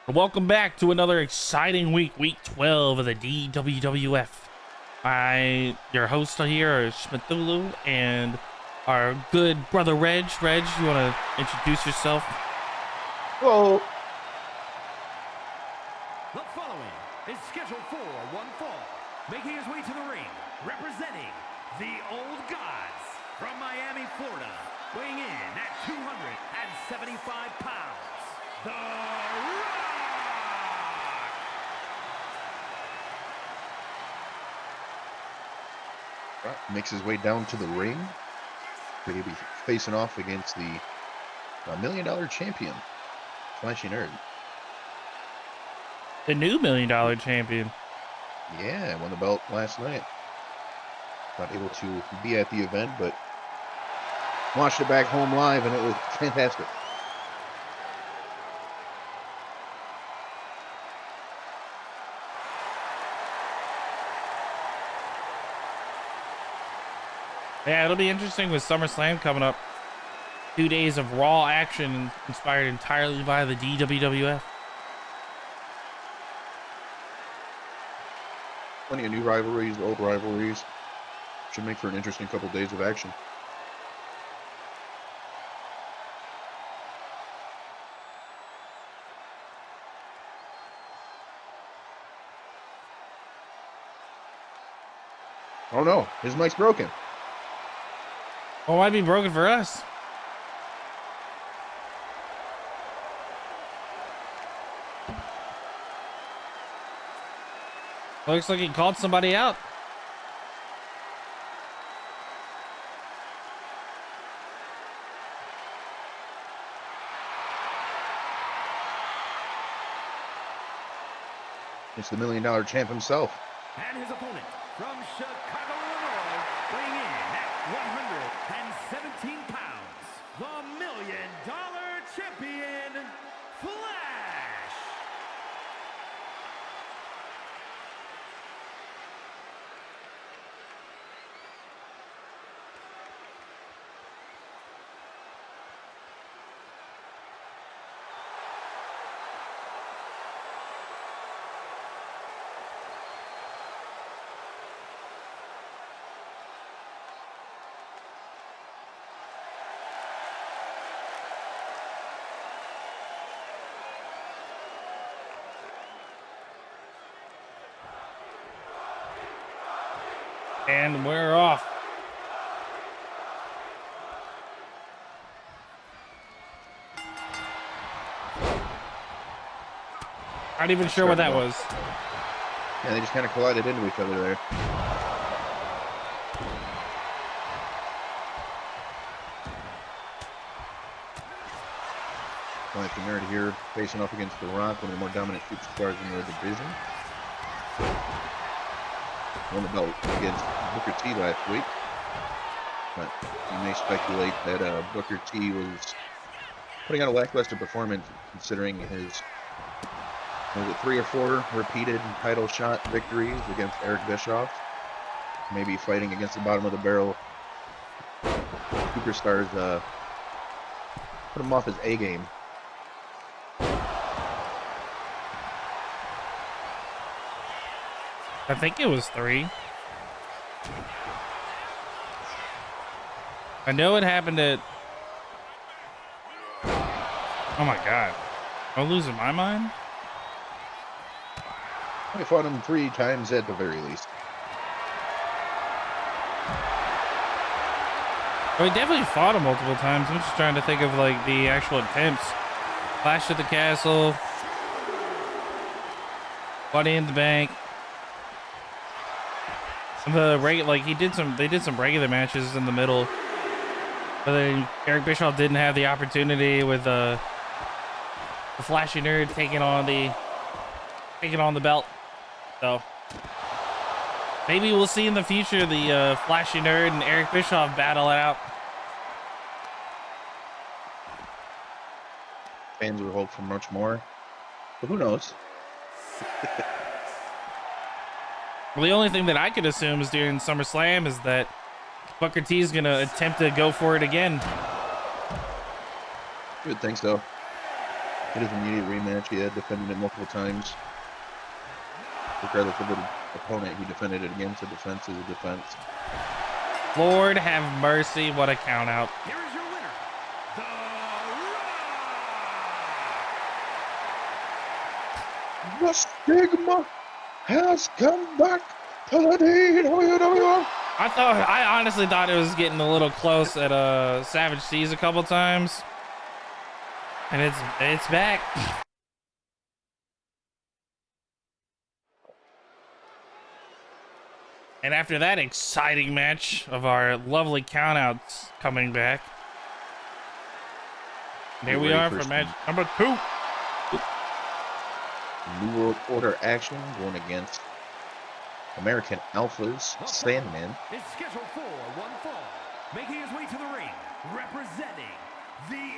Welcome back to another exciting week 12 of the DWWF. Your host here is Shmethulhu, and our good brother Reg. Reg, you want to introduce yourself? Hello. The following is scheduled for one fall, making his way to the ring, representing the Old Gods from Miami, Florida, weighing in at 275 pounds, The Rock! Rock makes his way down to the ring. He'll be facing off against the $1 million champion, Flashy Nerd. The new $1 million champion. Yeah, won the belt last night. Not able to be at the event, but watched it back home live, and it was fantastic. Yeah, it'll be interesting with SummerSlam coming up. 2 days of Raw action inspired entirely by the DWWF. Plenty of new rivalries, old rivalries. Should make for an interesting couple days of action. Oh no, his mic's broken. Well, why'd it be broken for us? Looks like he called somebody out. It's the $1 million champ himself. And his opponent from Chicago, Illinois, weighing in at 117 pounds, the $1 million champion, Flash! And we're off. Not even sure what that was. Yeah, they just kind of collided into each other there. Flashy Nerd here, facing off against The Rock, one of the more dominant superstars in the division. Won the belt against Booker T last week. But you may speculate that Booker T was putting out a lackluster performance considering his, was it 3 or 4 repeated title shot victories against Eric Bischoff. Maybe fighting against the bottom of the barrel superstars put him off his A game. I think it was 3. I know it happened at... Oh my god. Am I losing my mind? I fought him 3 times at the very least. Well, he definitely fought him multiple times. I'm just trying to think of like the actual attempts. Clash at the Castle. Money in the Bank. They did some regular matches in the middle, but then Eric Bischoff didn't have the opportunity with the Flashy Nerd taking on the belt. So maybe we'll see in the future the Flashy Nerd and Eric Bischoff battle it out. Fans would hope for much more, but who knows? Well, the only thing that I could assume is during SummerSlam is that Booker T is going to attempt to go for it again. You would think so. It is an immediate rematch. He had defended it multiple times. Regardless of what opponent he defended it against, a defense is a defense. Lord have mercy, what a count out. Here is your winner, The Rock. The stigma has come back to the DWWF. I honestly thought it was getting a little close at Savage Seas a couple times. And it's back. And after that exciting match of our lovely countouts coming back, here we are for match number 2. New World Order action going against American Alpha's Sandman. Is scheduled for one fall, making his way to the ring, representing the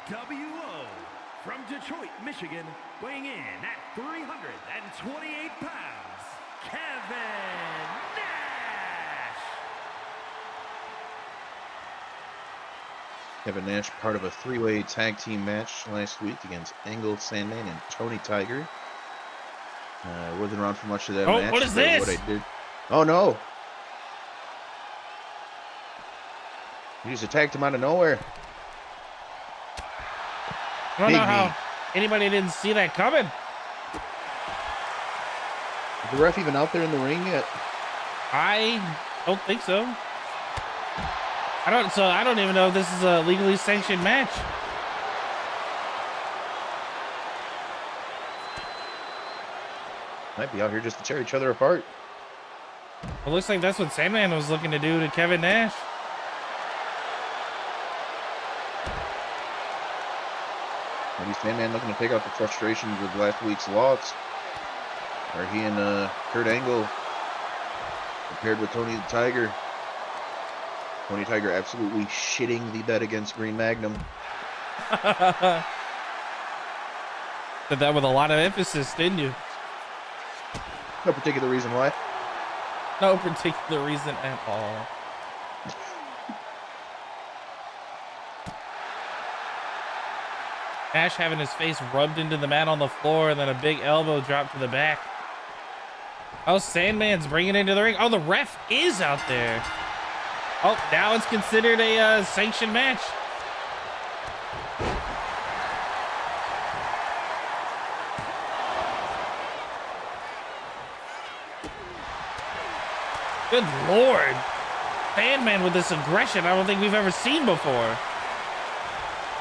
NWO from Detroit, Michigan, weighing in at 328 pounds, Kevin Nash. Kevin Nash, part of a 3-way tag team match last week against Angle, Sandman, and Tony Tiger. Wasn't around for much of that match. What is this? What I did. Oh no! He just attacked him out of nowhere. I don't know how anybody didn't see that coming. Is the ref even out there in the ring yet? I don't think so. I don't even know if this is a legally sanctioned match. Might be out here just to tear each other apart. It looks like that's what Sandman was looking to do to Kevin Nash. Maybe Sandman looking to take out the frustrations of last week's loss. Or he and Kurt Angle compared with Tony the Tiger. Tony Tiger absolutely shitting the bet against Green Magnum. Did that with a lot of emphasis, didn't you? No particular reason why. No particular reason at all. Nash having his face rubbed into the mat on the floor and then a big elbow drop to the back. Oh, Sandman's bringing it into the ring. Oh, the ref is out there. Oh, now it's considered a sanctioned match. Good Lord. Sandman with this aggression I don't think we've ever seen before.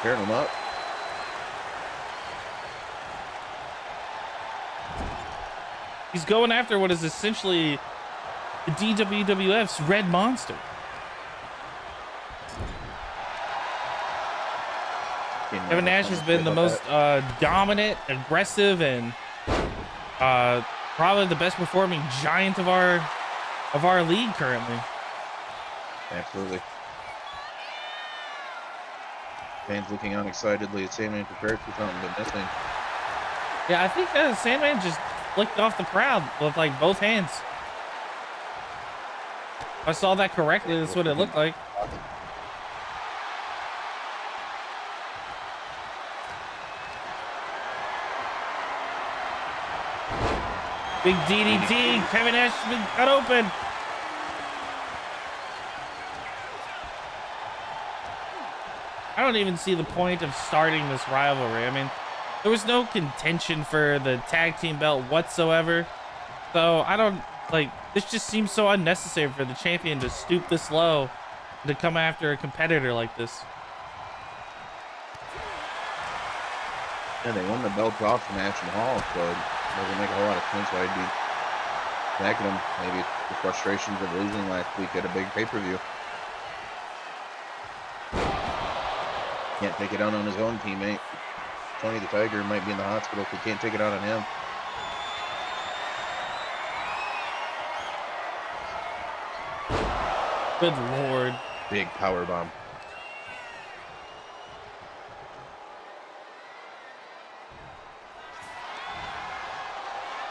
Tearing him up. He's going after what is essentially the DWWF's Red Monster. Kevin Nash has been the most dominant, aggressive, and probably the best performing giant of our league currently. Absolutely. Fans looking on excitedly at Sandman prepared for something but missing. Yeah, I think Sandman just flicked off the crowd with like both hands. If I saw that correctly, that's what it looked like. Big DDT, Kevin Nash has been cut open. I don't even see the point of starting this rivalry. I mean, there was no contention for the tag team belt whatsoever. So I don't this just seems so unnecessary for the champion to stoop this low and to come after a competitor like this. Yeah, they won the belt off from Nash and Hall, so it doesn't make a whole lot of sense why I'd be backing them. Maybe the frustrations of losing last week at a big pay-per-view. Can't take it out on his own teammate. Tony the Tiger might be in the hospital if he can't take it out on him. Good Lord. Big power bomb.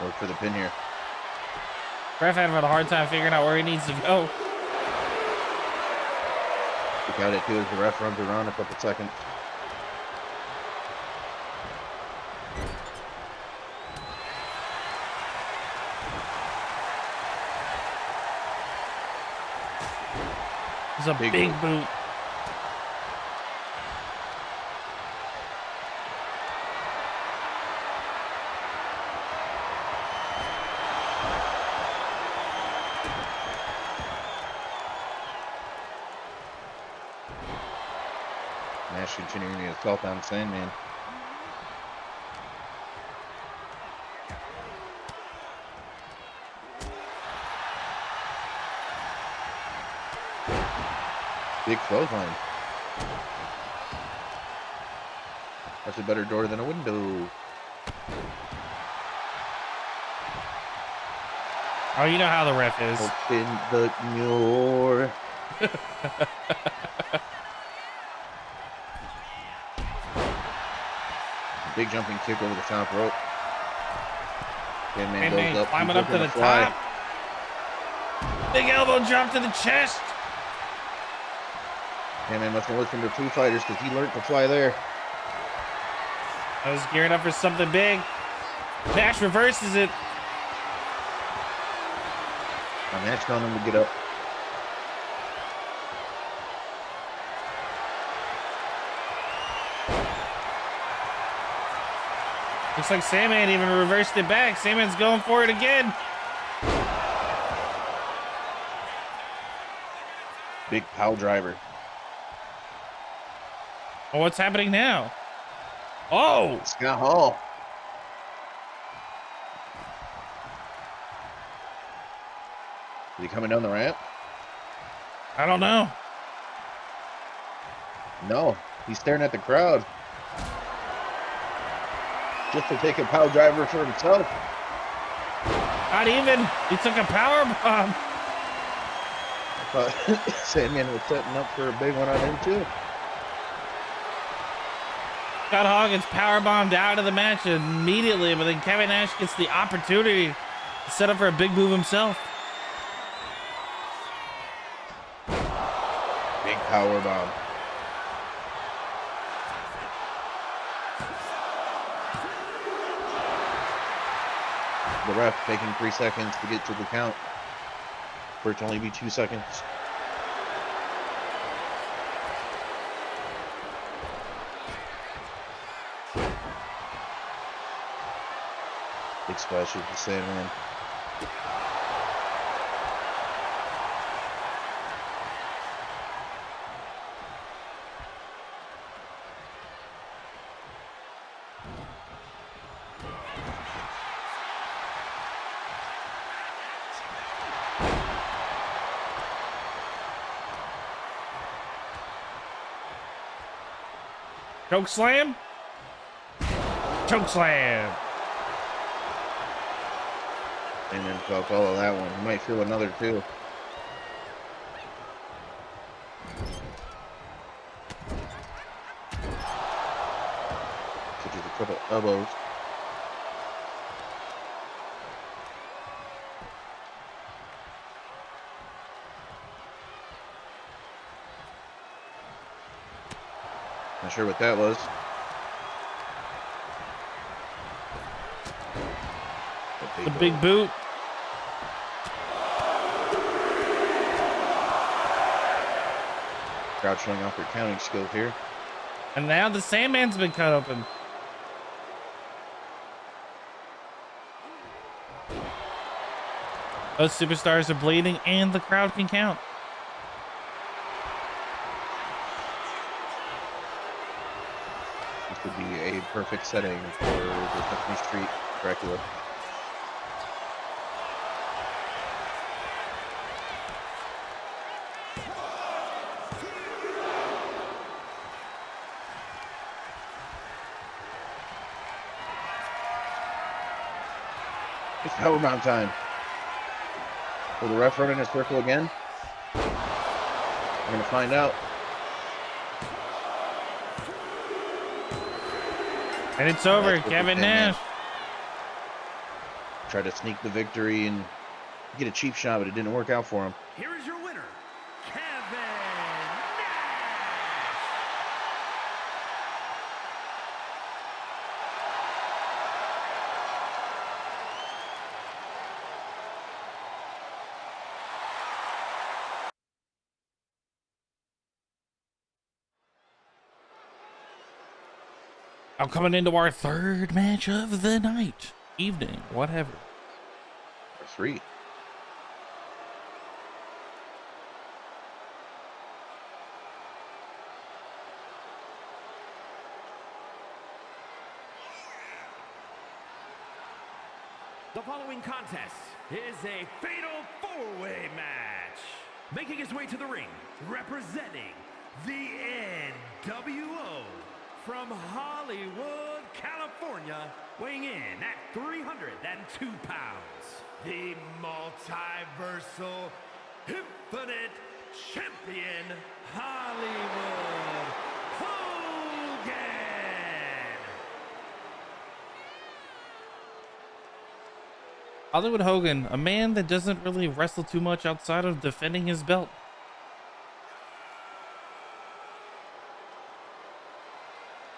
Work for the pin here. Ref having a hard time figuring out where he needs to go. Look at it too as the ref runs around a couple seconds. It's a big boot. Nash continuing to assault on Sandman. Big clothesline. That's a better door than a window. Oh, you know how the ref is. Open the door. Big jumping kick over the top rope. Sandman goes up. Climbing up to the top. Big elbow drop to the chest. Sandman must have listened to Foo Fighters because he learned to fly there. I was gearing up for something big. Nash reverses it. Nash telling him to get up. Looks like Sandman even reversed it back. Sandman's going for it again. Big pow driver. Oh, what's happening now? Oh! Scott Hall. Is he coming down the ramp? I don't know. No, he's staring at the crowd. Just to take a power driver for himself. Not even. He took a power bomb. I thought Sandman was setting up for a big one on him too. Scott Hall gets power bombed out of the match immediately, but then Kevin Nash gets the opportunity to set up for a big move himself. Big power bomb. The ref taking 3 seconds to get to the count. For it to only be 2 seconds. Big splash of the Sandman. Choke slam. Choke slam. And then felt all of that one. You might feel another too. Such as a couple elbows. Not sure what that was. The big boot. Crowd showing off their counting skills here. And now the Sandman's been cut open. Both superstars are bleeding and the crowd can count. This would be a perfect setting for the Sesame Street Dracula. It's powerbomb time. Will the ref run in a circle again? We're gonna find out. And it's over. Kevin Nash. Tried to sneak the victory and get a cheap shot, but it didn't work out for him. Here is your winner, Now coming into our third match of the night, evening, whatever. Or 3. The following contest is a fatal 4-way match. Making his way to the ring, representing the NWO from Hollywood, California, weighing in at 302 pounds, the multiversal, infinite champion, Hollywood Hogan. Hollywood Hogan, a man that doesn't really wrestle too much outside of defending his belt.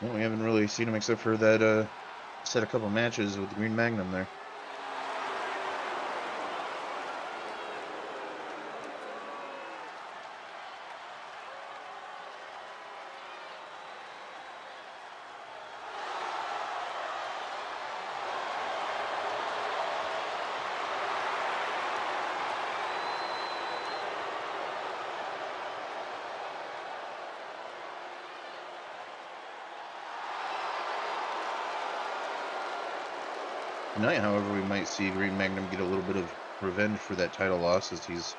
Well, we haven't really seen him except for that set a couple matches with the Green Magnum there. Tonight, however, we might see Green Magnum get a little bit of revenge for that title loss, as he's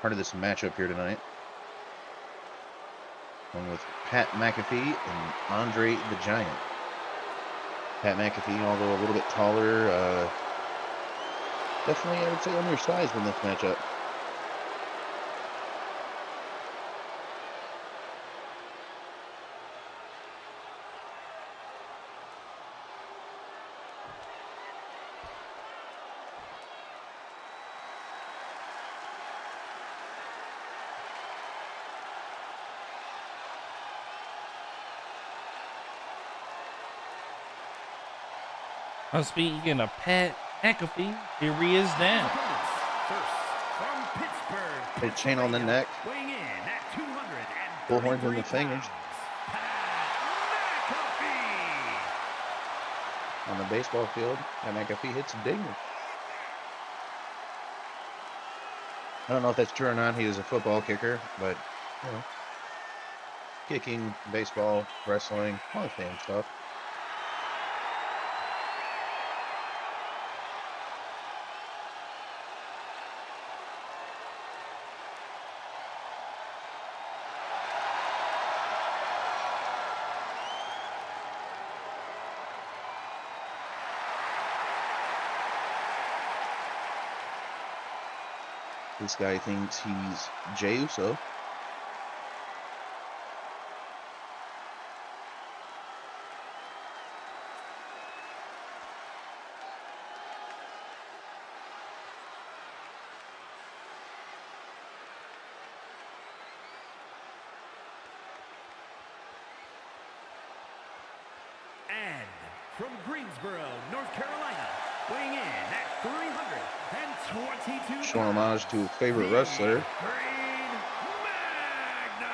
part of this matchup here tonight. Along with Pat McAfee and Andre the Giant. Pat McAfee, although a little bit taller, definitely, I would say, undersized in this matchup. Speaking of Pat McAfee, here he is now. First, from Pittsburgh, Big chain on the neck, weighing in at 200 bullhorns in the fingers. Pat McAfee. On the baseball field, Pat McAfee hits a dinger. I don't know if that's true or not. He is a football kicker, but, you know, kicking, baseball, wrestling, all the same stuff. This guy thinks he's Jey Uso. And from Greensboro, North Carolina, weighing in at 322 Showing homage to his favorite wrestler. Green Magnum.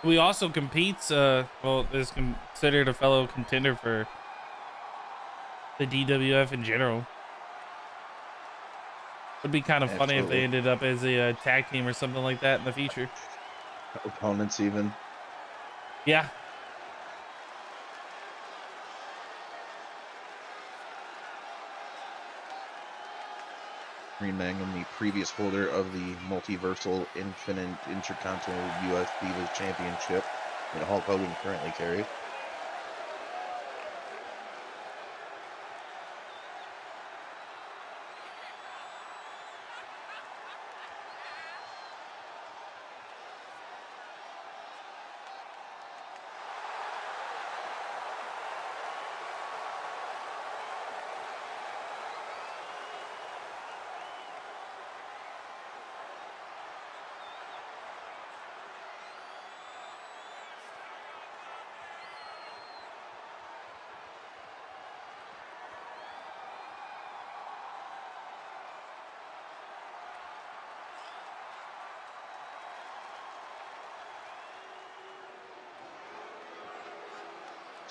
We also competes, well, is considered a fellow contender for the DWF in general. Would be kind of funny if they ended up as a tag team or something like that in the future. Opponents even. Yeah. Green Magnum, the previous holder of the Multiversal Infinite Intercontinental US Divas Championship that Hulk Hogan currently carries.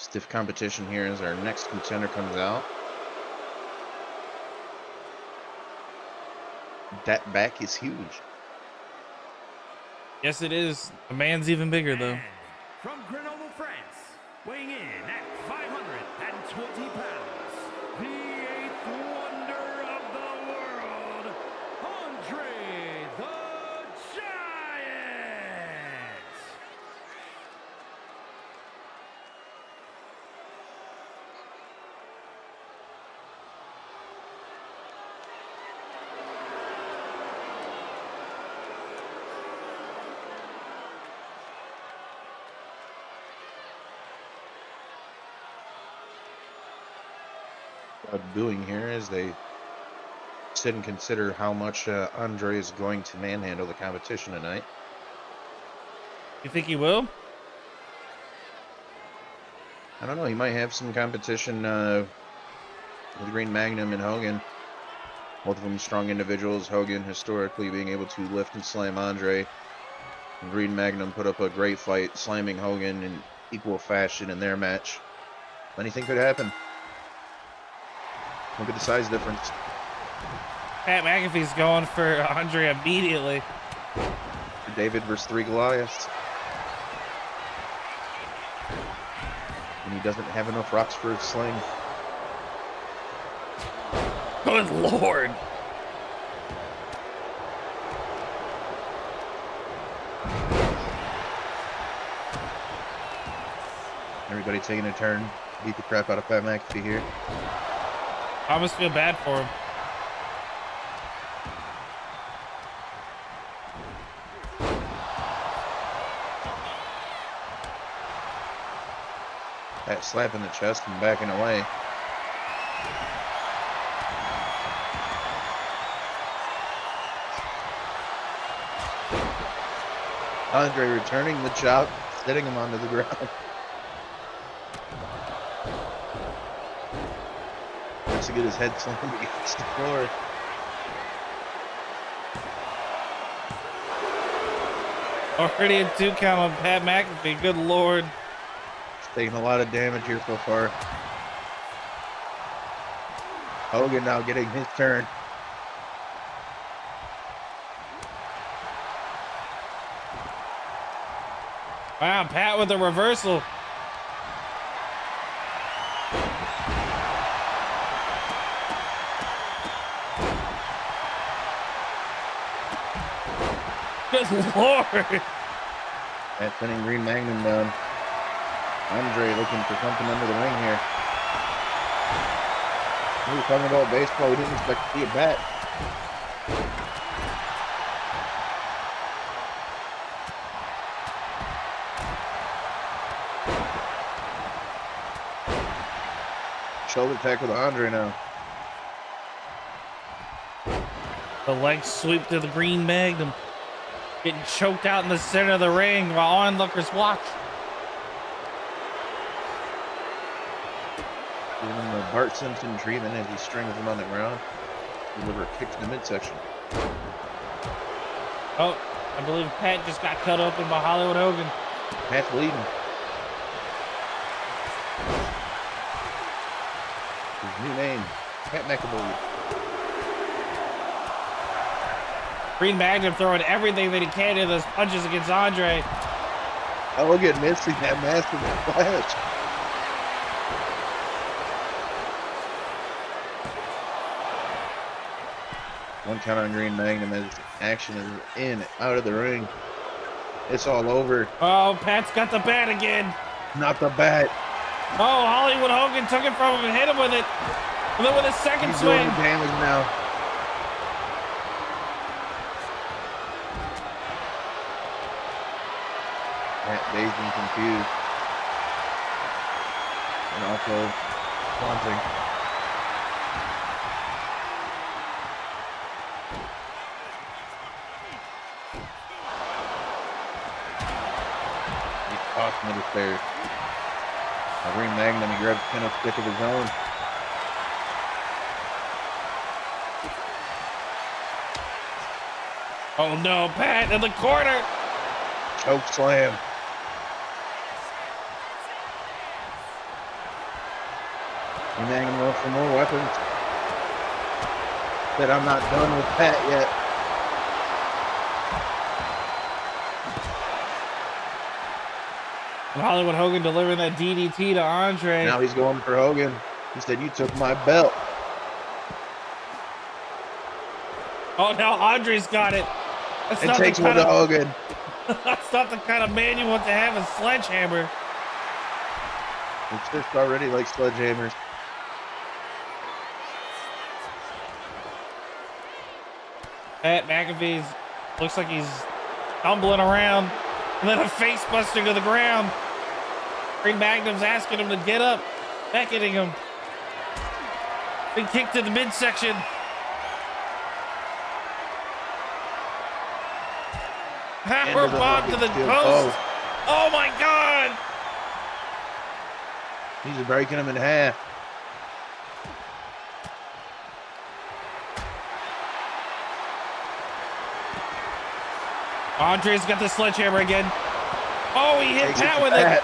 Stiff competition here as our next contender comes out. That back is huge. Yes, it is. The man's even bigger, though. And from Grenoble, France, weighing in at 520 pounds, the eighth wonder of the world, Andre the Giant. Doing here as they sit and consider how much Andre is going to manhandle the competition tonight. You think he will? I don't know. He might have some competition with Green Magnum and Hogan. Both of them strong individuals. Hogan historically being able to lift and slam Andre. And Green Magnum put up a great fight, slamming Hogan in equal fashion in their match. Anything could happen. Look at the size difference. Pat McAfee's going for Andre immediately. David versus 3 Goliaths. And he doesn't have enough rocks for his sling. Good Lord. Everybody taking a turn. Beat the crap out of Pat McAfee here. I almost feel bad for him. Pat slapping the chest and backing away. Andre returning the chop, setting him onto the ground. To get his head slammed against the floor. Already a 2 count on Pat McAfee. Good Lord. He's taking a lot of damage here so far. Hogan now getting his turn. Wow, Pat with a reversal. Good Lord. Pat sending Green Magnum down. Andre looking for something under the ring here. We were talking about baseball. We didn't expect to see a bat. Shoulder tackle to Andre now. The leg sweep to the Green Magnum. Getting choked out in the center of the ring while onlookers watch. Giving him the Bart Simpson treatment as he strings him on the ground. Deliver a kick to the midsection. Oh, I believe Pat just got cut open by Hollywood Hogan. Pat's bleeding. His new name, Pat McAfee. Green Magnum throwing everything that he can in those punches against Andre. Hogan missing that massive splash. One count on Green Magnum as action is in, out of the ring. It's all over. Oh, Pat's got the bat again. Not the bat. Oh, Hollywood Hogan took it from him and hit him with it. And then with a second He's swing. doing the damage now. Pat dazed and confused. And also taunting. He's tossing to the stairs. Green Magnum, he grabs a kendo stick of his own. Oh no, Pat in the corner. Choke slam. Magnum going for more weapons. Said I'm not done with Pat yet. And Hollywood Hogan delivering that DDT to Andre. Now he's going for Hogan. He said, "You took my belt." Oh, now Andre's got it. That's It not takes the one kind to of, Hogan. that's not the kind of man you want to have a sledgehammer. And Trish already likes sledgehammers. Pat McAfee looks like he's tumbling around, and then a face buster to the ground. Green Magnum's asking him to get up, beckoning him. Big kick to the midsection. Hammer bomb to the post. Oh my God! He's breaking him in half. Andre's got the sledgehammer again. Oh, he hit Takes Pat to with Pat. it.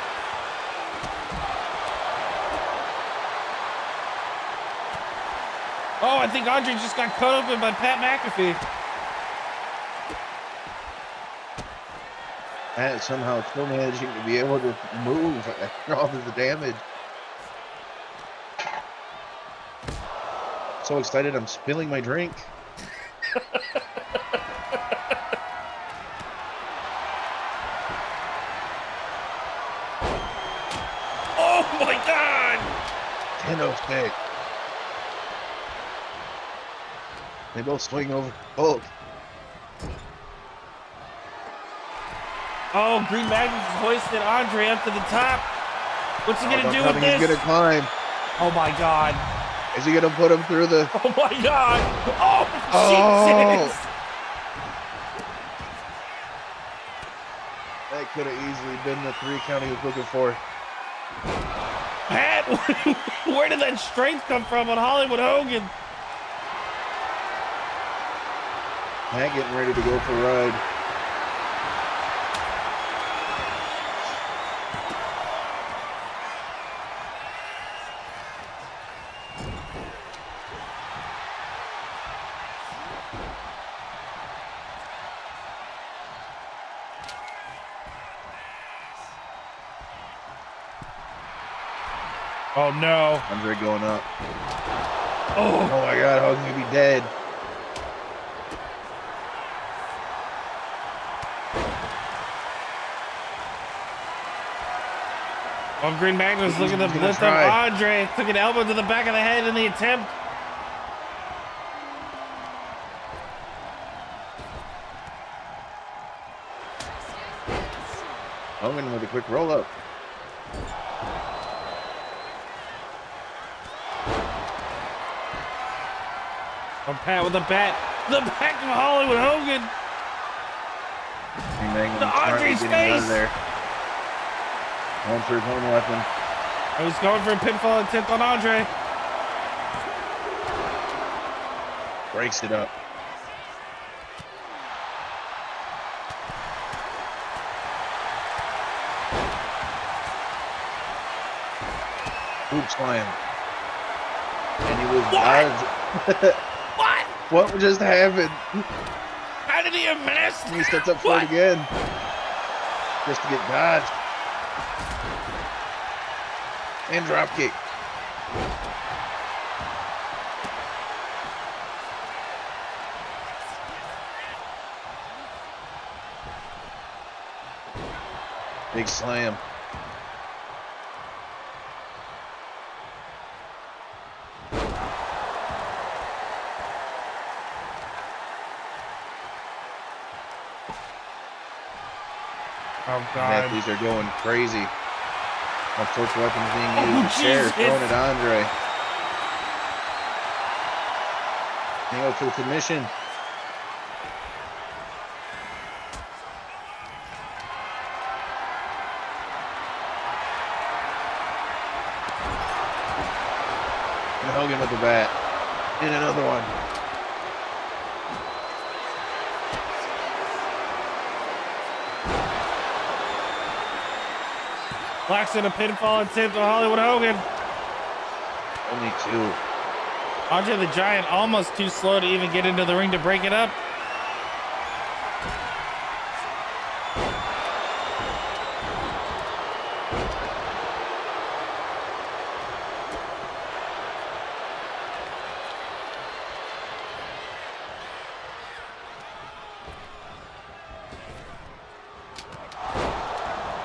Oh, I think Andre just got cut open by Pat McAfee. Pat somehow still managing to be able to move after all of the damage. So excited, I'm spilling my drink. Oh my God! Kendo stick. They both swing over Hulk. Oh, Green Magnum's hoisted Andre up to the top. What's he gonna do with this? He's gonna climb. Oh my God! Is he gonna put him through the? Oh my God! Oh, Oh. Jesus! That could have easily been the 3 count he was looking for. Pat, where did that strength come from on Hollywood Hogan? Pat getting ready to go for a ride. Oh no! Andre going up. Oh, Oh my God, Hogan could be dead. well, Green Magnum's looking to He's gonna lift try. up Andre. Took an elbow to the back of the head in the attempt. Hogan with a quick roll up. Oh, Pat with the bat. The back of Hollywood Hogan. Magnum To Andre's getting out face. of there. Going for his own weapon. I was going for a pinfall attempt on Andre. Breaks it up. Hoop slam. And he was dodged. What? What just happened? How did he have missed? He steps up for What? it again. Just to get dodged. And drop kick. Big slam. Oh God. These are going crazy. All sorts of weapons being Oh, used. The chair Jesus. thrown at Andre. He goes for the submission. And Hogan with the bat. And another one. Blacks in a pinfall attempt on Hollywood Hogan. Only 2. Andre the Giant almost too slow to even get into the ring to break it up.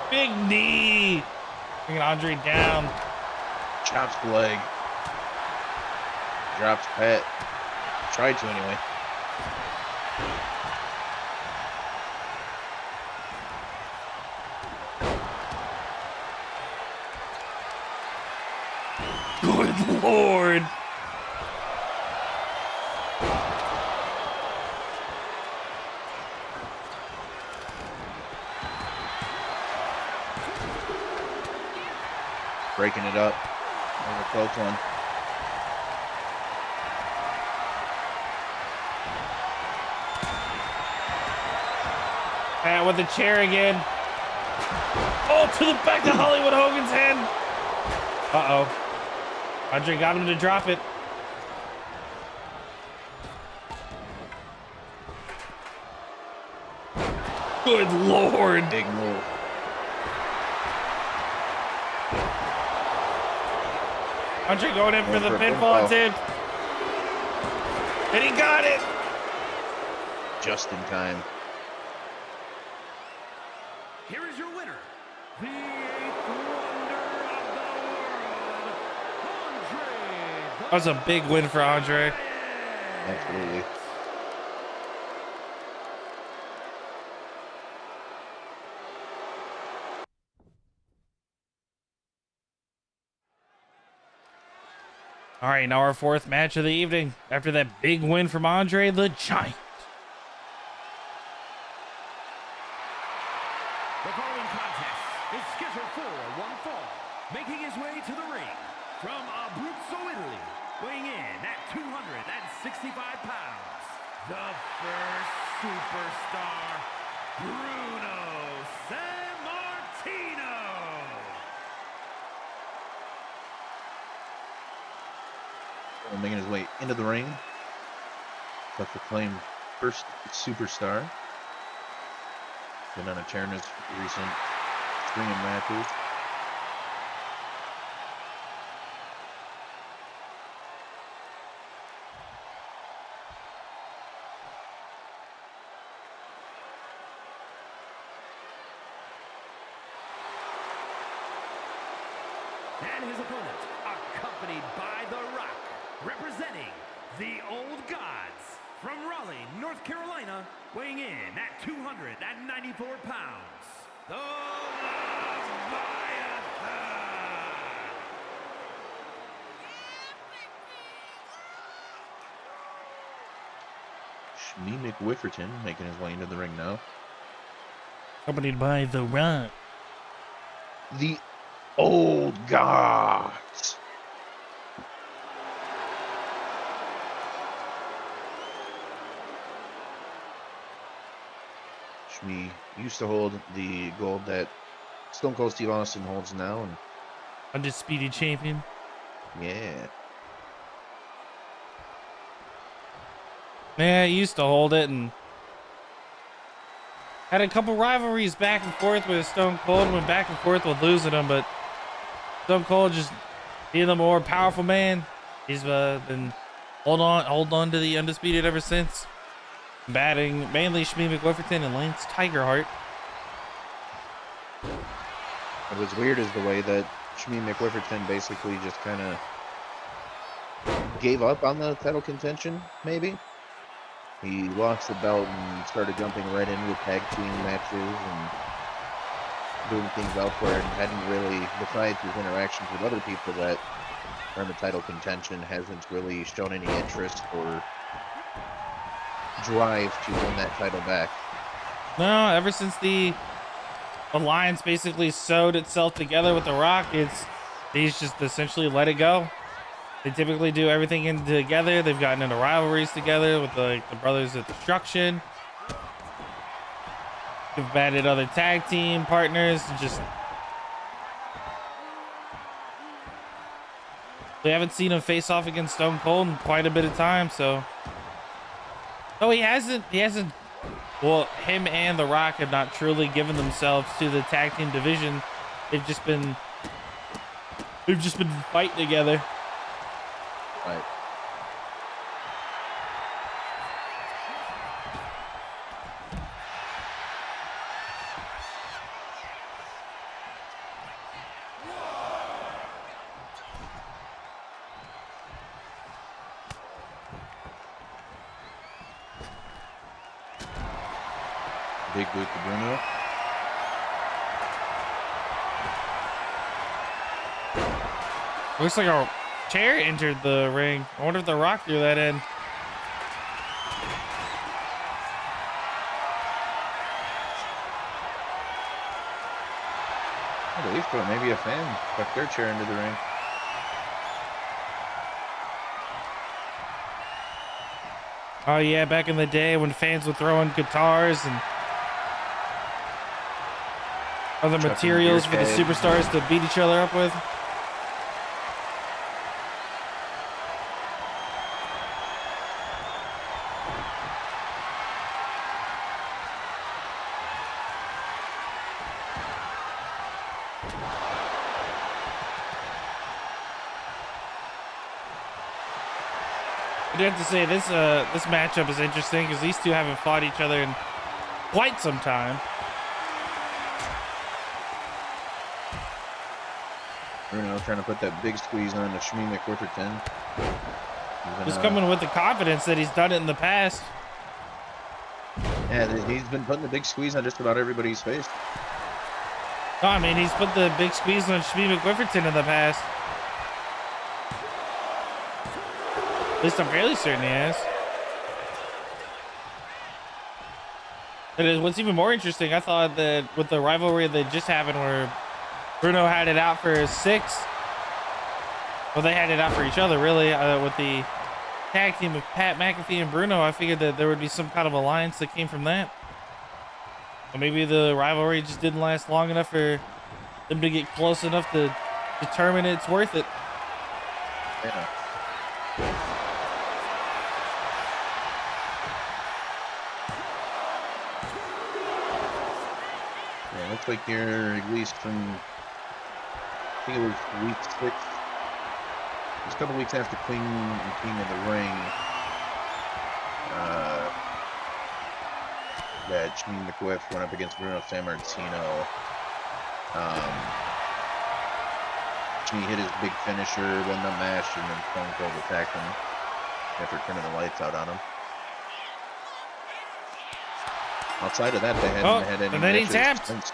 Big knee. Bringing Andre down. Chops the leg. Drops Pat. Tried to anyway. Good Lord. Breaking it up. Another close one. Pat with the chair again. Oh, to the back of Hollywood Hogan's head. Uh-oh. Andre got him to drop it. Good Lord. Big move. Andre going in for the Going for a pinfall pinfall. attempt. And he got it. Just in time. Here is your winner, the 8th wonder of the world, Andre. That was a big win for Andre. Absolutely. All right, now our 4th match of the evening. After that big win from Andre the Giant. The following contest is scheduled for one fall. Making his way to the ring from Abruzzo, Italy, weighing in at 265 pounds, the first superstar, Bruno Sammartino. Making his way into the ring. Self-proclaimed first superstar. Been on a tear in his recent string of matches. And his opponent, accompanied by The Rock, representing the Old Gods from Raleigh, North Carolina, weighing in at 294 pounds, the Shme McWifferton making his way into the ring now. Accompanied by The Rock. The Old Gods. Shme used to hold the gold that Stone Cold Steve Austin holds now, and Undisputed champion. yeah, Yeah, he used to hold it and had a couple rivalries back and forth with Stone Cold. Went back and forth with losing him, but Stone Cold just being the more powerful man. He's been holding on to the Undisputed ever since. Batting mainly Shme McWifferton and Lance Tiger Heart. what was weird is the way that Shme McWifferton basically just kind of gave up on the title contention, maybe. He lost the belt and started jumping right into tag team matches and doing things elsewhere, and hadn't really, besides his interactions with other people that are in the title contention, hasn't really shown any interest or drive to win that title back. No, ever since the alliance basically sewed itself together with The Rock, he's just essentially let it go. They typically do everything in together. They've gotten into rivalries together with the Brothers of Destruction. They've added other tag team partners. Just We haven't seen him face off against Stone Cold in quite a bit of time, so. No, he hasn't. Well, him and The Rock have not truly given themselves to the tag team division. They've just been fighting together. Right. Big boot to Bruno. Looks like a chair entered the ring. I wonder if The Rock threw that in. I believe so. Maybe a fan tucked their chair into the ring. Oh yeah, back in the day when fans would throw in guitars and other Chucking materials for the beer kegs. superstars to beat each other up with. I do have to say this matchup is interesting because these two haven't fought each other in quite some time. Bruno trying to put that big squeeze on the Shme McWifferton. He's coming with the confidence that he's done it in the past. Yeah, he's been putting the big squeeze on just about everybody's face. No, I mean, he's put the big squeeze on Shme McWifferton in the past. At least I'm fairly certain he has. And what's even more interesting, I thought that with the rivalry that just happened where Bruno had it out for 6. Well, they had it out for each other, really, with the tag team of Pat McAfee and Bruno. I figured that there would be some kind of alliance that came from that. Or maybe the rivalry just didn't last long enough for them to get close enough to determine it's worth it. Yeah. Yeah, looks like you're at least from, I think it was week 6. It was a couple weeks after Queen came in the ring. That Shme McWiff went up against Bruno Sammartino. Shme hit his big finisher, won the match, and then Stone Cold attacked him after turning the lights out on him. Outside of that, they hadn't had any and then he matches tapped. since.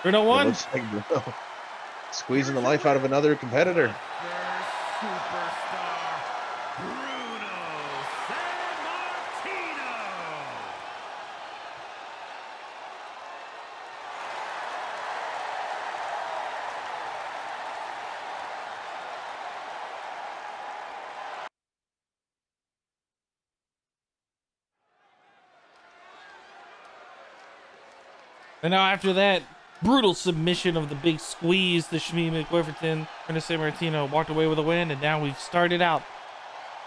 Bruno It won. looks like Bruno squeezing the life out of another competitor. Superstar Bruno Sammartino. And now after that brutal submission of the big squeeze, the Shme McWifferton and Smmartino walked away with a win. And now we've started out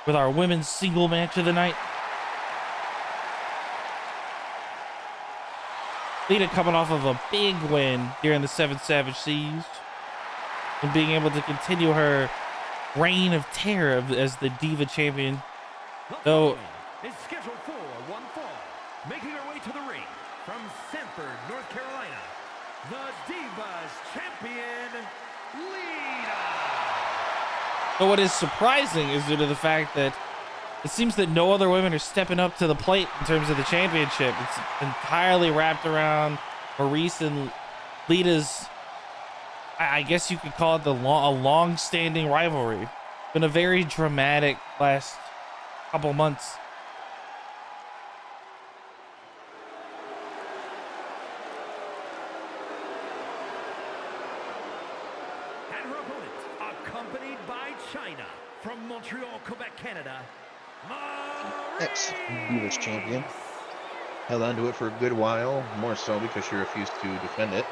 with our women's single match of the night. Lita coming off of a big win during the 7 Savage Seas and being able to continue her reign of terror as the Diva champion. Though Is scheduled for one fall, making her way to the ring from Sanford, North Carolina, the Divas champion, Lita. But what is surprising is due to the fact that it seems that no other women are stepping up to the plate in terms of the championship. It's entirely wrapped around Maryse and Lita's, I guess you could call it a long-standing rivalry. It's been a very dramatic last couple months. And her opponent, accompanied by China from Montreal, Quebec, Canada, Ex-Divas champion. Held on to it for a good while, more so because she refused to defend it.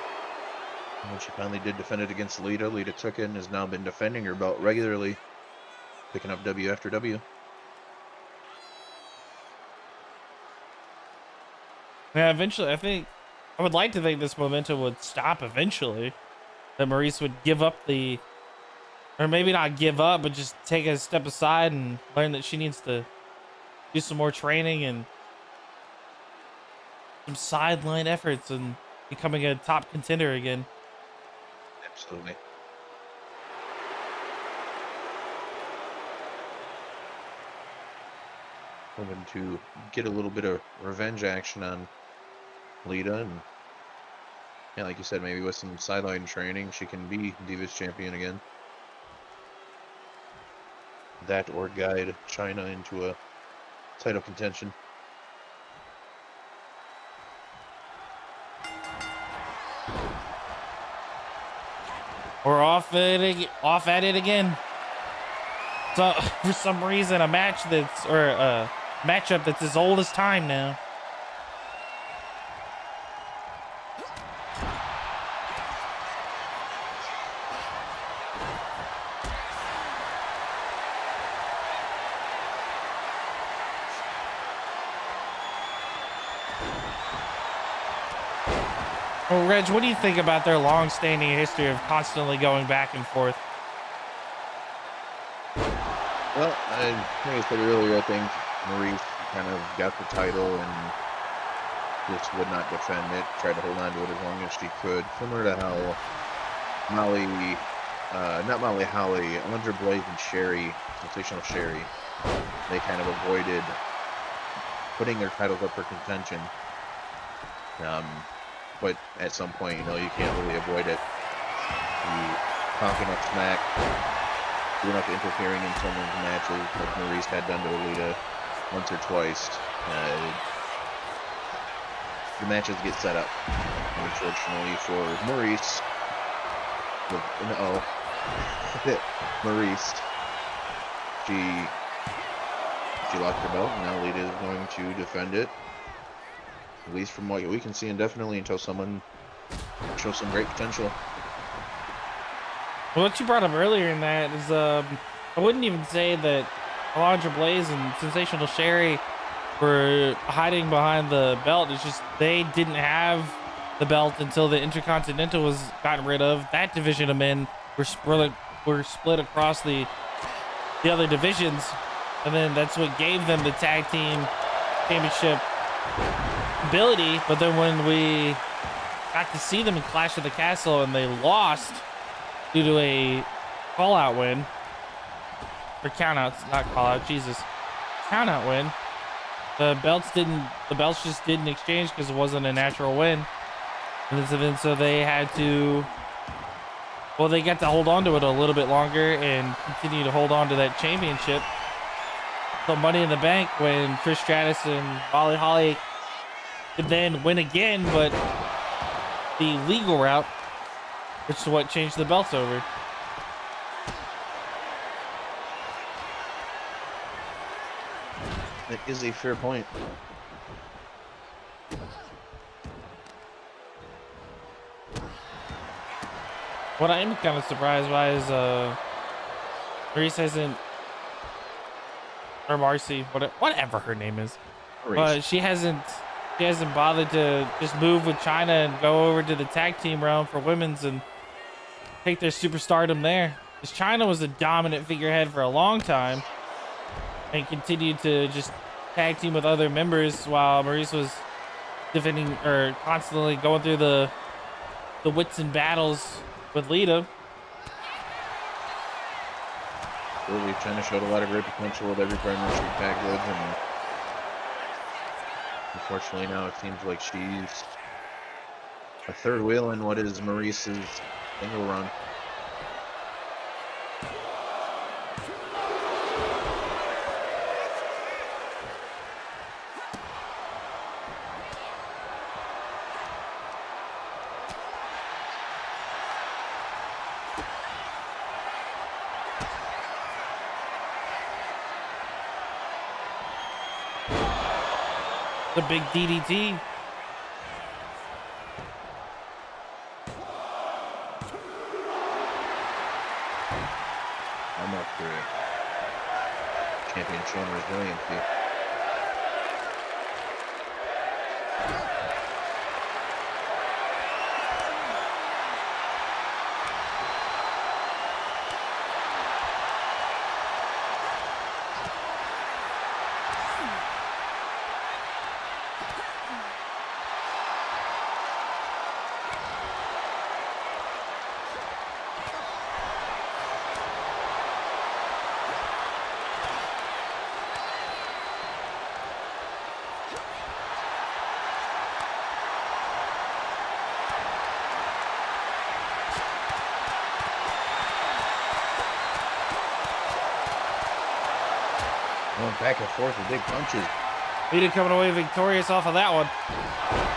And when she finally did defend it against Lita, Lita took it and has now been defending her belt regularly picking up W after W. Yeah, eventually, I would like to think this momentum would stop eventually. That Maryse would give up or maybe not give up, but just take a step aside and learn that she needs to do some more training and some sideline efforts and becoming a top contender again. Absolutely. Hoping to get a little bit of revenge action on Lita, and yeah, like you said, maybe with some sideline training, she can be Divas champion again. That or guide China into a title contention. We're off at it again. So for some reason, a matchup that's as old as time now. Well, Reg, what do you think about their long-standing history of constantly going back and forth? Well, like I said earlier, I think Maryse kind of got the title and just would not defend it, tried to hold on to it as long as she could. Similar to how Alundra Blaze and Sherry, Sensational Sherry, they kind of avoided putting their titles up for contention. But at some point, you can't really avoid it. Talking up smack, doing up interfering in someone's matches, like Maryse had done to Lita once or twice. The matches get set up. Unfortunately for Maryse, Maryse, she lost her belt, and now Lita is going to defend it. At least from what we can see, and definitely until someone shows some great potential. Well, what you brought up earlier in that is, I wouldn't even say that Alundra Blaze and Sensational Sherry were hiding behind the belt. It's just they didn't have the belt until the Intercontinental was gotten rid of. That division of men were split across the other divisions, and then that's what gave them the tag team championship ability. But then when we got to see them in Clash of the Castle and they lost due to a call-out win, or count-outs, not call-out, Jesus, count-out win, the belts just didn't exchange because it wasn't a natural win. And so they had to, well, they got to hold on to it a little bit longer and continue to hold on to that championship. So Money in the Bank, when Trish Stratus and Molly Holly could then win again, but the legal route, which is what changed the belts over. That is a fair point. What I am kind of surprised by is Maryse hasn't, or Maryse, whatever her name is, but she hasn't bothered to just move with China and go over to the tag team realm for women's and take their superstardom there. Because China was a dominant figurehead for a long time and continued to just tag team with other members while Maryse was defending or constantly going through the wits and battles with Lita. Really, China showed a lot of great potential with every partner she tagged with, and unfortunately now it seems like she's a third wheel in what is Maryse's single run. The big DDT. I'm up for it. champion showing resiliency. Going back and forth with big punches. Lita coming away victorious off of that one.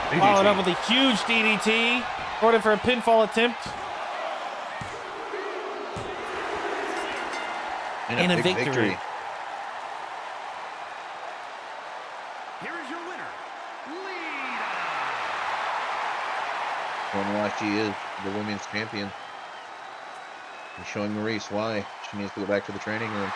DDT. Followed up with a huge DDT. Recorded for a pinfall attempt. And a big victory. Here is your winner, Lita. Showing why she is the women's champion. And showing Maryse why she needs to go back to the training room.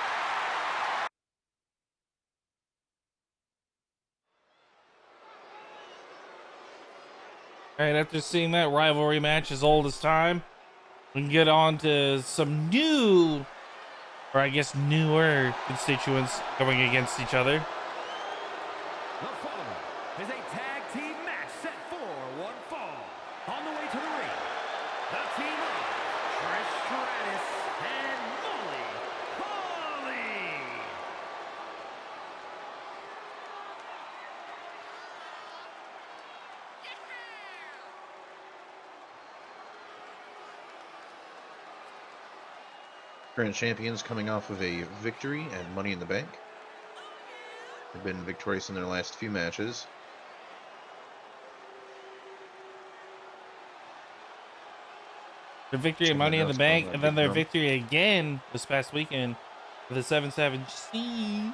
All right, after seeing that rivalry match as old as time, we can get on to some new, or I guess newer constituents going against each other. The following is a tag team match set for one fall. On the way to the ring, the team of Trish Stratus and Molly Holly. Current champions coming off of a victory and Money in the Bank. They've been victorious in their last few matches. Their victory and Money in the Bank, and then their victory again this past weekend with the 7-7C,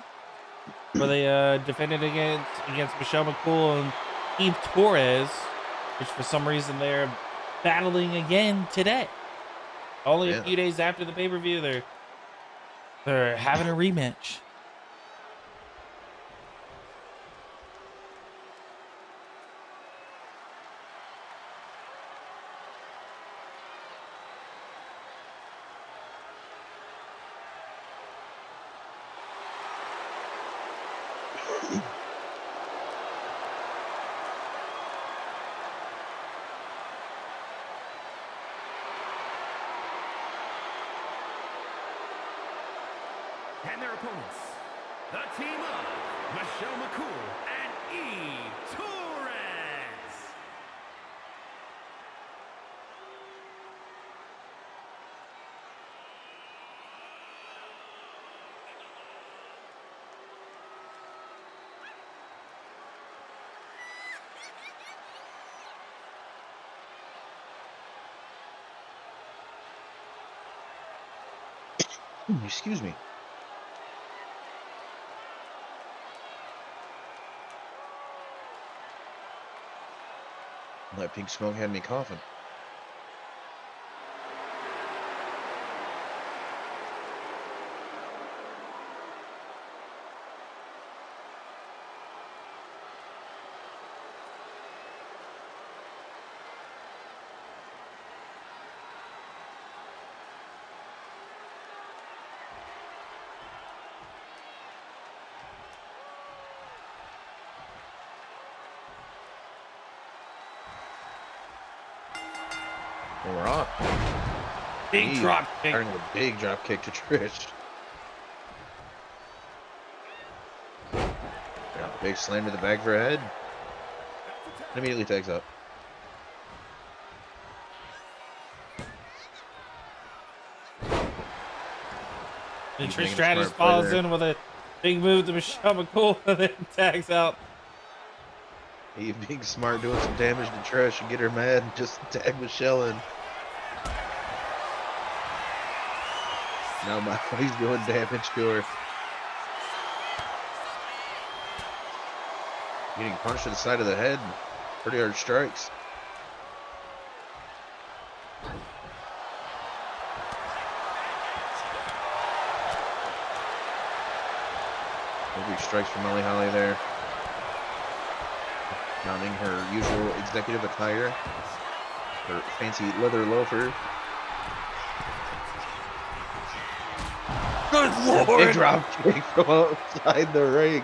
where they defended against Michelle McCool and Eve Torres, which for some reason they're battling again today. Only a few days after the pay-per-view, they're having a rematch. And their opponents, the team of Michelle McCool and Eve Torres. Excuse me. That pink smoke had me coughing. And we're on. Big drop kick. Turning a big drop kick to Trish. Got a big slam to the back of her head. And immediately tags up. And Trish Stratus follows in with a big move to Michelle McCool and then tags out. He being smart, doing some damage to Trish and get her mad and just tag Michelle in. Now he's doing damage to her. Getting punched to the side of the head. Pretty hard strikes. Nobody strikes for Molly Holly there. Donning her usual executive attire. Her fancy leather loafer. Good Big lord! drop kick from outside the ring.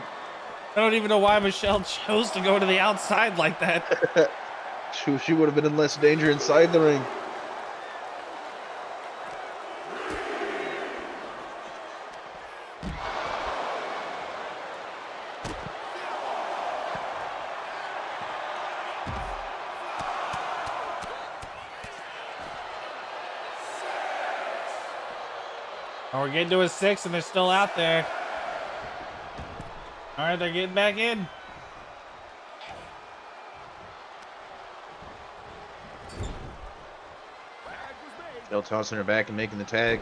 I don't even know why Michelle chose to go to the outside like that. She would have been in less danger inside the ring. Oh, we're getting to a 6 and they're still out there. All right, they're getting back in. Still tossing her back and making the tag.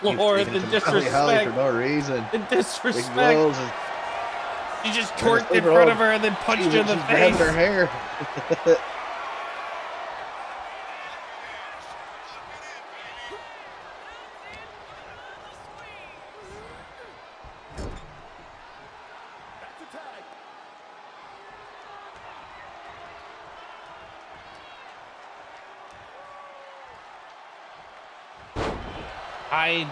Good lord, the disrespect. For no reason. The Big disrespect. blows and She just torqued in front of her and then punched her in the she's grabbing face. her hair. I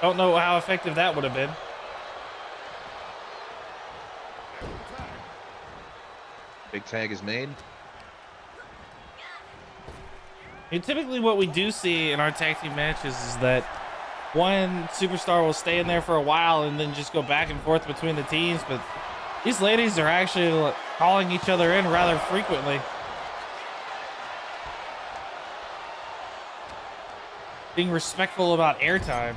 don't know how effective that would have been. Big tag is made. And typically what we do see in our tag team matches is that one superstar will stay in there for a while and then just go back and forth between the teams, but these ladies are actually calling each other in rather frequently. Being respectful about airtime.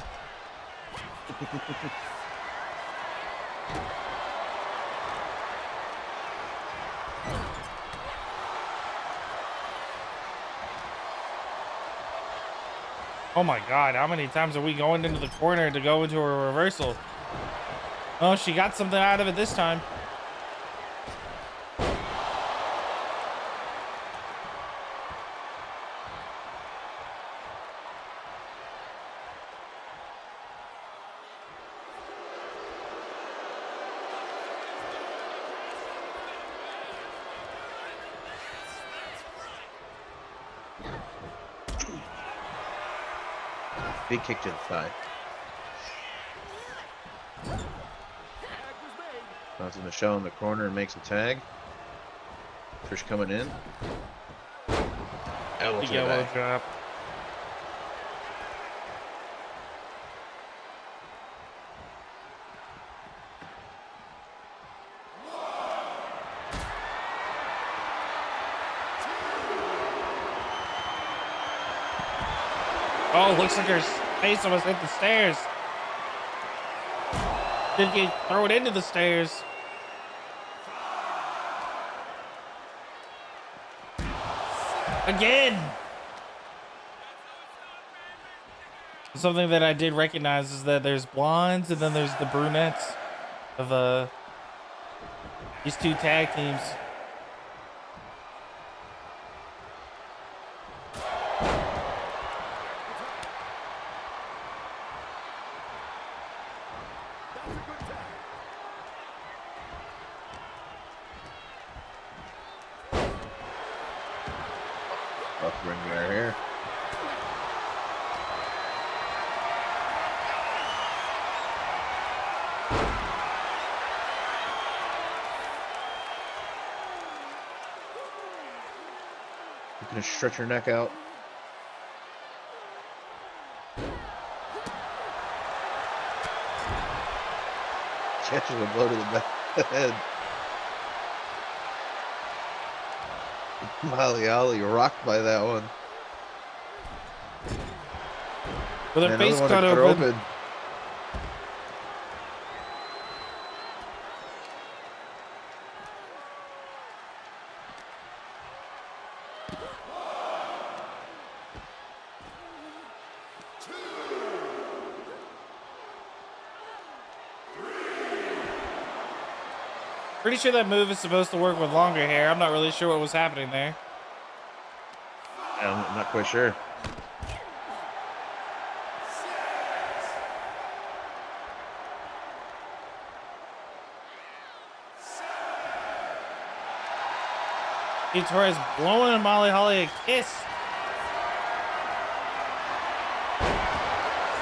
Oh my God, how many times are we going into the corner to go into a reversal? Oh, she got something out of it this time. Big kick to the thigh. Bounces Michelle in the corner and makes a tag. Trish coming in. Elbow to the Yellow back. drop. Oh, looks like her face almost hit the stairs. Did get thrown into the stairs. Again. Something that I did recognize is that there's blondes and then there's the brunettes of these two tag teams. Ring right here. You can stretch her neck out. Catches a blow to the back of the head. Molly Holly rocked by that one. With her And face another one cut cut open. Pretty sure that move is supposed to work with longer hair. I'm not really sure what was happening there. I'm not quite sure. Torres blowing Molly Holly a kiss.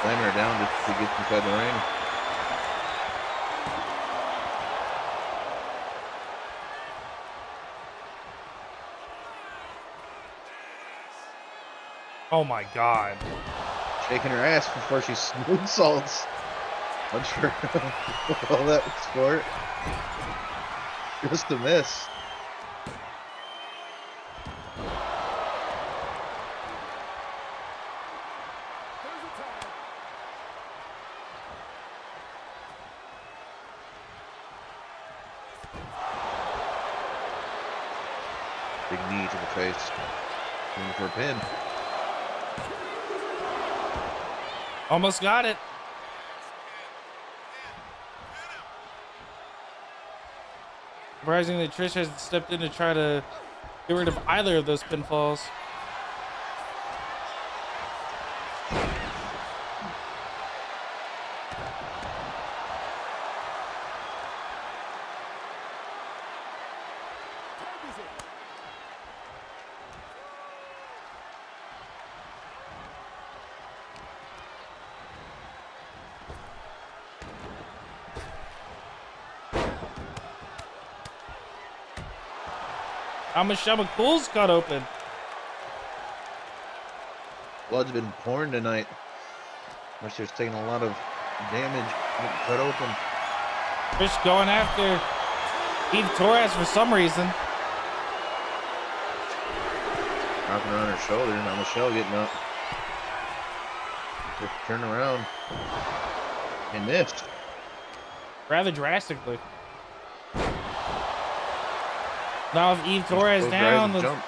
Slamming her down just to get inside the ring. Oh my God. Shaking her ass before she smooth salts. Not sure what all that was for. Just a miss. Big knee to the face. Looking for a pin. Almost got it. Surprising that Trish hasn't stepped in to try to get rid of either of those pinfalls. McCool's cut open. Blood's been pouring tonight. Mercer's taking a lot of damage. Cut open. Trish going after Torres for some reason. Dropping her on her shoulder, and Michelle getting up. Just turn around. And missed. Rather drastically. Now if Torres down, jump.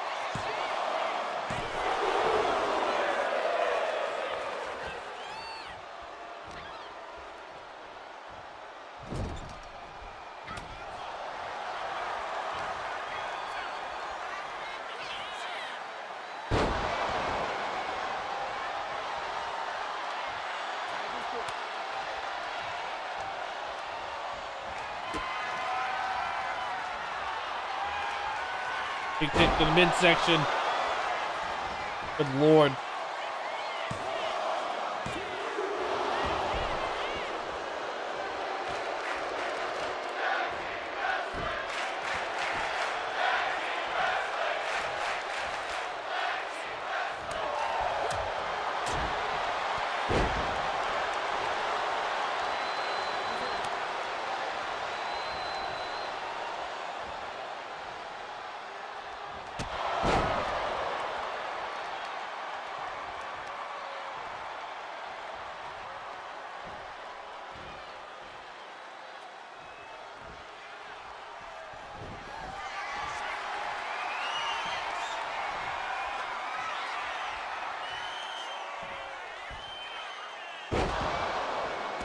Big kick to the midsection. Good Lord.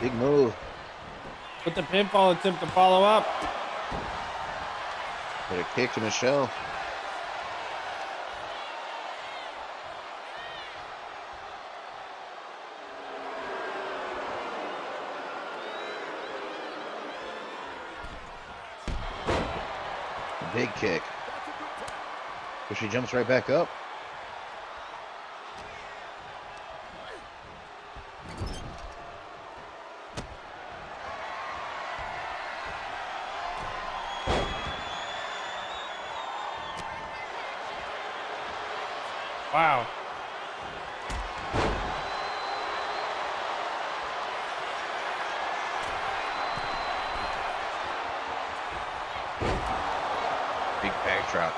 Big move. With the pinfall attempt to follow up. But a kick to Michelle. A big kick. So she jumps right back up. Wow. Big backdrop.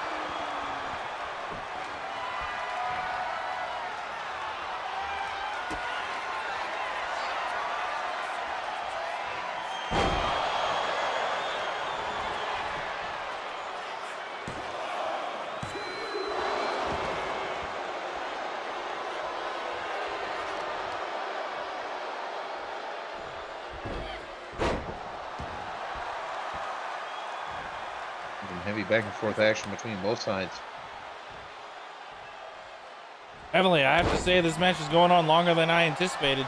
Some heavy back and forth action between both sides. Definitely, I have to say this match is going on longer than I anticipated.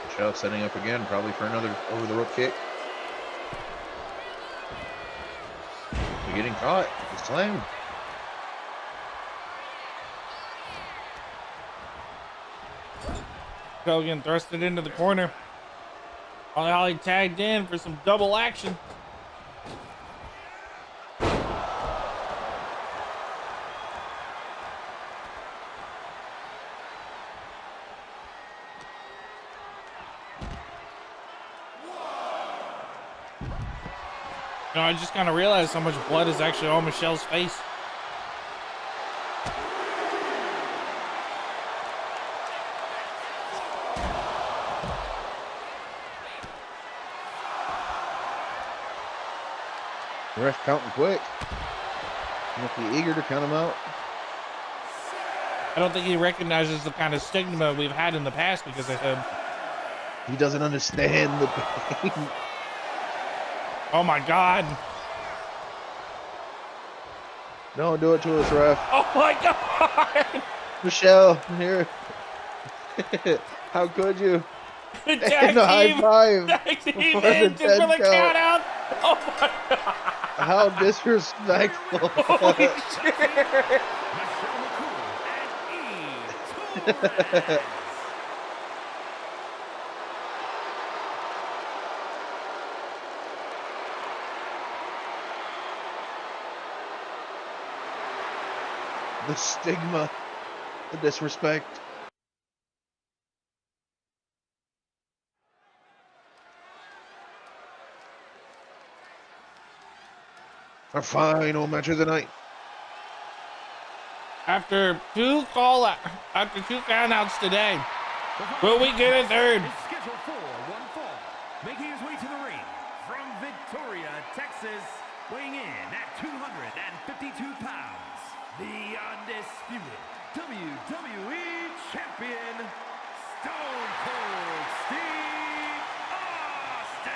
Michelle setting up again, probably for another over-the-rope kick. They're getting caught. It's slammed. Hogan thrusted into the corner. Holly tagged in for some double action. I just kind of realized how much blood is actually on Michelle's face. The ref counting quick. Must be eager to count him out. I don't think he recognizes the kind of stigma we've had in the past because of him. He doesn't understand the pain. Oh my God. Don't do it to us, ref. Oh my God. Michelle, here. How could you? Tag The high team. five. Tag team for the in just for the 10 count. count out. Oh my God. How disrespectful. Holy shit. McCool and Torres. The stigma, the disrespect. Our final match of the night. After two countouts today, will we get a third? Is scheduled for one fall. Making his way to the ring from Victoria, Texas, weighing in at 252 pounds, the undisputed WWE Champion, Stone Cold Steve Austin.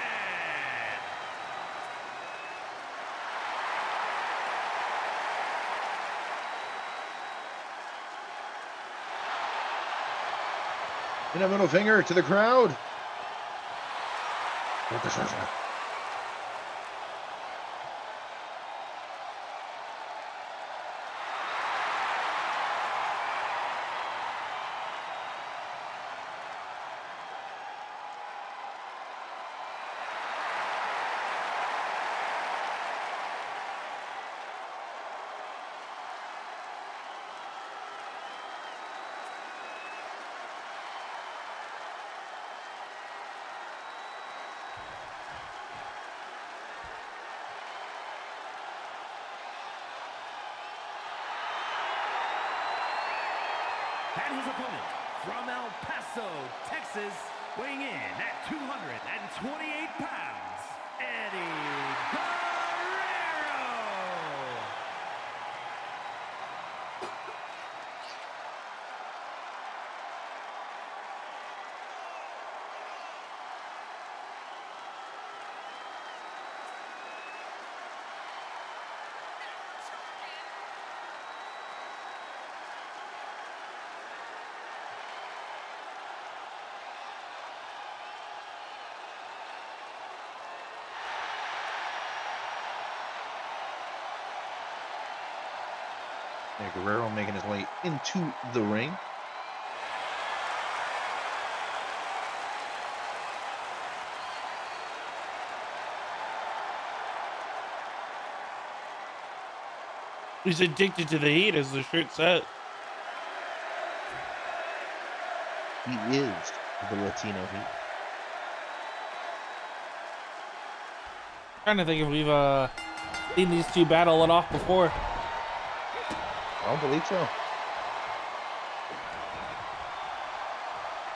And a middle finger to the crowd. And his opponent from El Paso, Texas, weighing in at 228 pounds, Eddie Guerrero. And Guerrero making his way into the ring. He's addicted to the heat, as the shirt said. He is the Latino Heat. Trying to think if we've seen these two battle it off before. I don't believe so.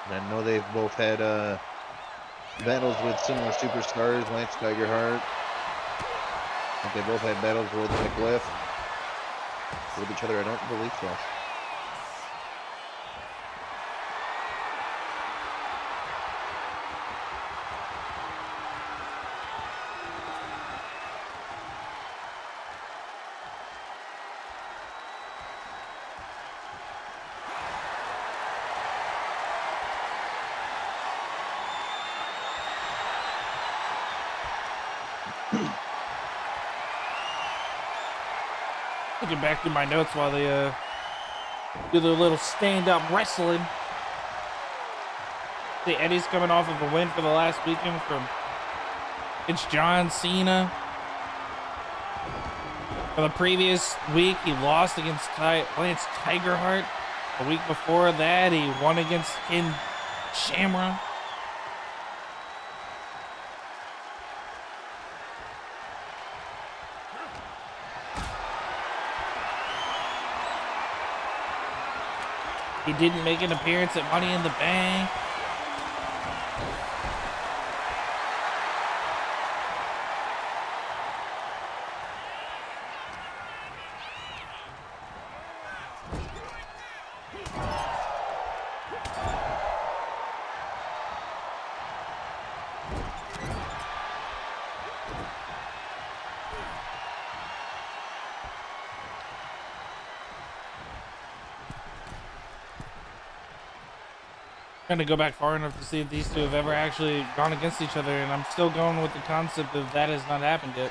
And I know they've both had battles with similar superstars, Lance Tiger Hart. I think they both had battles with McWiff. With each other, I don't believe so. Looking back through my notes while they do their little stand-up wrestling. See, Eddie's coming off of a win for the last weekend it's John Cena. For the previous week, he lost against Lance Tigerheart. The week before that, he won against Ken Shamrock. He didn't make an appearance at Money in the Bank. Trying to go back far enough to see if these two have ever actually gone against each other, and I'm still going with the concept of that has not happened yet.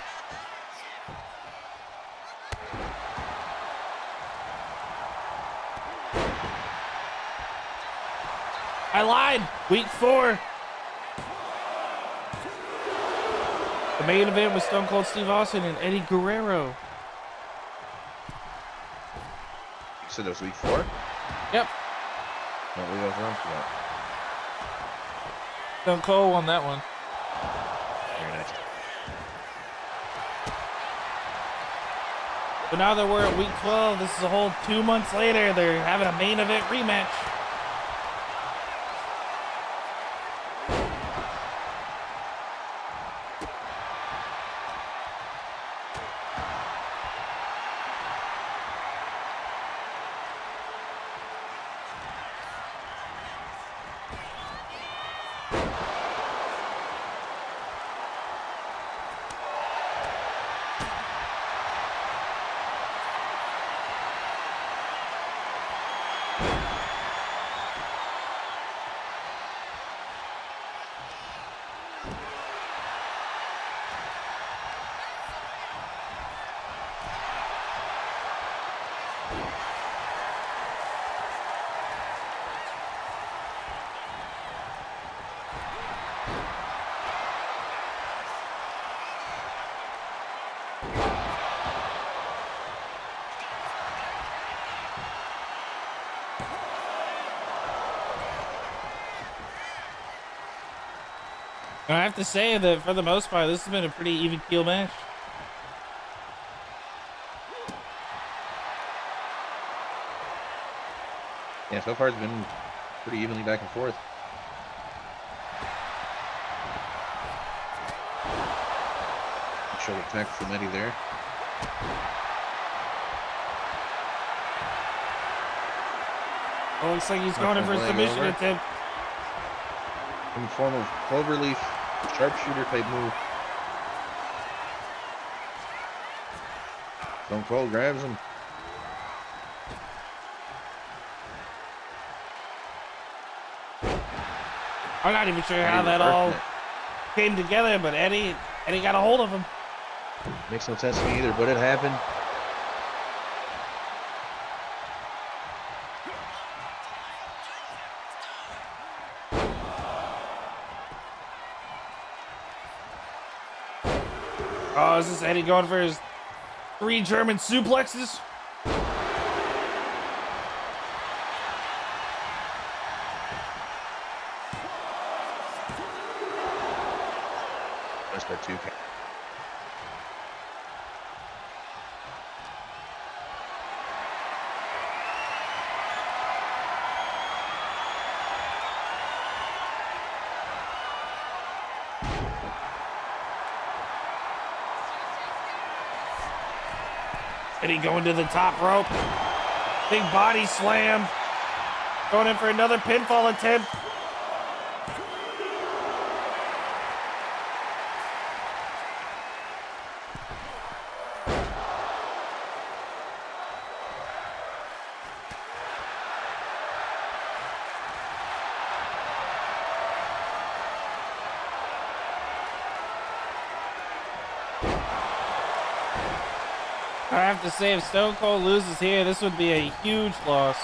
I lied! Week 4! The main event was Stone Cold Steve Austin and Eddie Guerrero. You said it was week 4? Yep. Don't leave us wrong for that. Stone Cold won that one. Very nice. But now that we're at week 12, this is a whole 2 months later, they're having a main event rematch. And I have to say that for the most part, this has been a pretty even keel match. Yeah, so far it's been pretty evenly back and forth. Shoulder attack from Eddie there. Oh, looks like he's going in for a submission attempt. In the form of cloverleaf sharpshooter type move. Stone Cold grabs him. I'm not even sure how that all came together, but Eddie got a hold of him. Makes no sense to me either, but it happened. Oh, is this Eddie going for his 3 German suplexes? That's by 2. Eddie going to the top rope. Big body slam. Going in for another pinfall attempt. I have to say, if Stone Cold loses here, this would be a huge loss.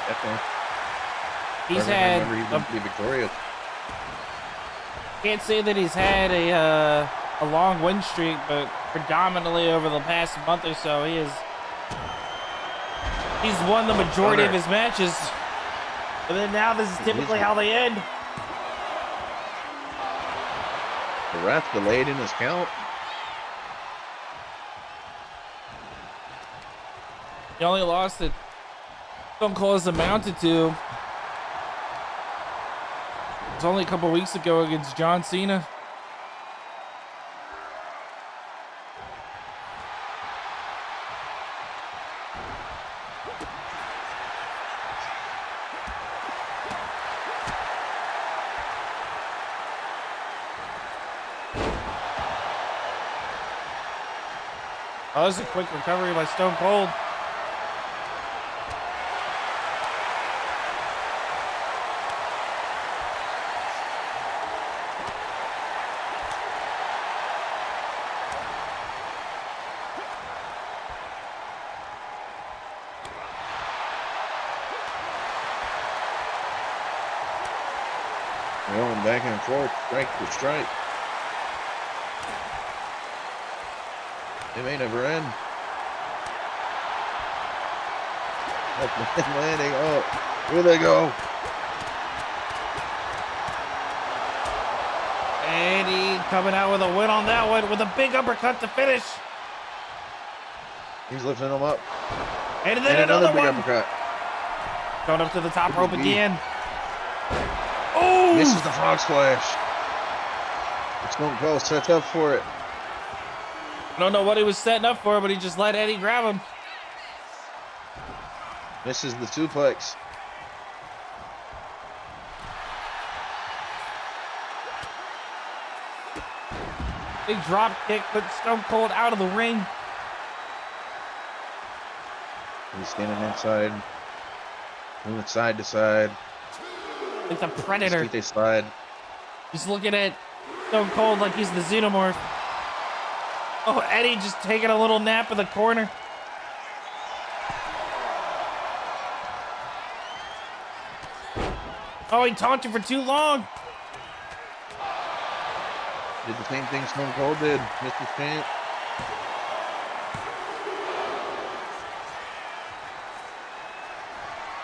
Definitely. He's I had. remember he's going to be victorious. Can't say that he's had a long win streak, but predominantly over the past month or so, he's won the majority of his matches. And then now this is typically how they end. The ref delayed in his count. The only loss that Stone Cold has amounted to was only a couple weeks ago against John Cena. Oh, this is a quick recovery by Stone Cold. Going back and forth, strike for strike. It may never end. Landing. Oh, here they go. And he coming out with a win on that one with a big uppercut to finish. He's lifting them up. And then another big one. uppercut. Going up to the top rope again. Oh! Misses the frog splash. Stone Cold sets up for it. I don't know what he was setting up for, but he just let Eddie grab him. Misses the suplex. Big drop kick, put Stone Cold out of the ring. He's standing inside, moving side to side. Like the Predator. They slide. He's looking at Stone Cold like he's the Xenomorph. Oh, Eddie just taking a little nap in the corner. Oh, he taunted for too long. Did the same thing Stone Cold did. Missed his chance.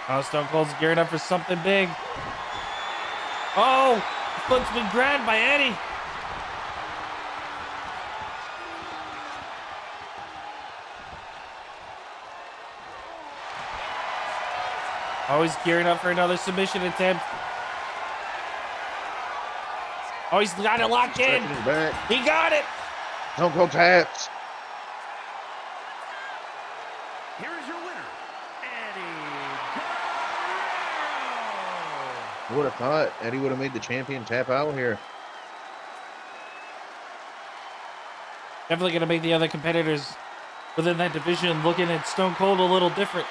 Oh, Stone Cold's gearing up for something big. Oh, the foot's been grabbed by Eddie. Oh, he's gearing up for another submission attempt. Oh, he's got it locked in. Back. He got it. Stone Cold taps. Here is your winner, Eddie Guerrero. Who would have thought Eddie would have made the champion tap out here? Definitely going to make the other competitors within that division looking at Stone Cold a little different.